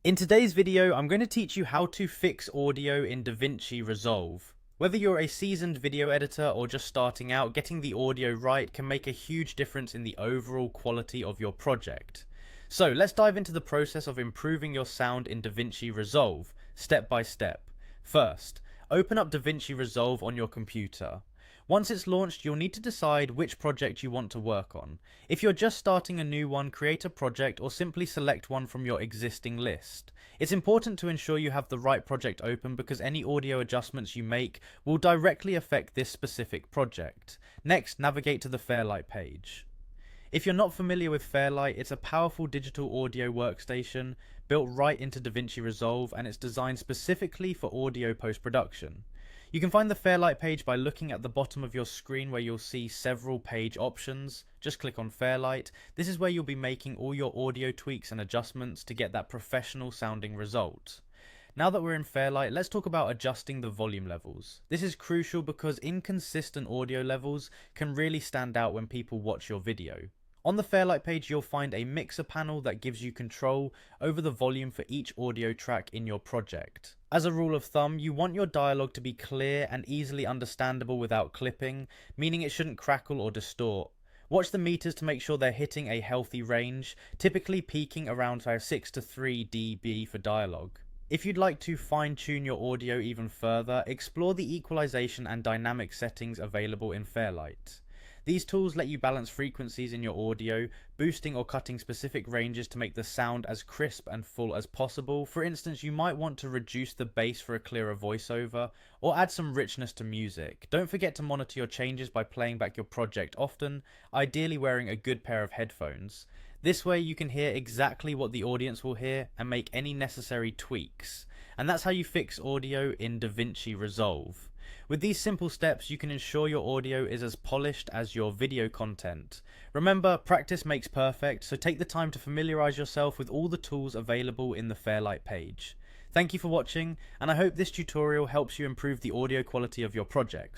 In today's video, I'm going to teach you how to fix audio in Davinci Resolve. Whether you're a seasoned video editor or just starting out, getting the audio right can make a huge difference in the overall quality of your project. So let's dive into the process of improving your sound in Davinci Resolve, step by step. First, open up Davinci Resolve on your computer. Once it's launched, you'll need to decide which project you want to work on. If you're just starting a new one, create a project or simply select one from your existing list. It's important to ensure you have the right project open because any audio adjustments you make will directly affect this specific project. Next, navigate to the Fairlight page. If you're not familiar with Fairlight, it's a powerful digital audio workstation built right into Davinci Resolve, and it's designed specifically for audio post-production. You can find the Fairlight page by looking at the bottom of your screen where you'll see several page options. Just click on Fairlight. This is where you'll be making all your audio tweaks and adjustments to get that professional sounding result. Now that we're in Fairlight, let's talk about adjusting the volume levels. This is crucial because inconsistent audio levels can really stand out when people watch your video. On the Fairlight page, you'll find a mixer panel that gives you control over the volume for each audio track in your project. As a rule of thumb, you want your dialogue to be clear and easily understandable without clipping, meaning it shouldn't crackle or distort. Watch the meters to make sure they're hitting a healthy range, typically peaking around 6 to 3 dB for dialogue. If you'd like to fine-tune your audio even further, explore the equalization and dynamic settings available in Fairlight. These tools let you balance frequencies in your audio, boosting or cutting specific ranges to make the sound as crisp and full as possible. For instance, you might want to reduce the bass for a clearer voiceover, or add some richness to music. Don't forget to monitor your changes by playing back your project often, ideally wearing a good pair of headphones. This way you can hear exactly what the audience will hear and make any necessary tweaks. And that's how you fix audio in Davinci Resolve. With these simple steps, you can ensure your audio is as polished as your video content. Remember, practice makes perfect, so take the time to familiarize yourself with all the tools available in the Fairlight page. Thank you for watching, and I hope this tutorial helps you improve the audio quality of your projects.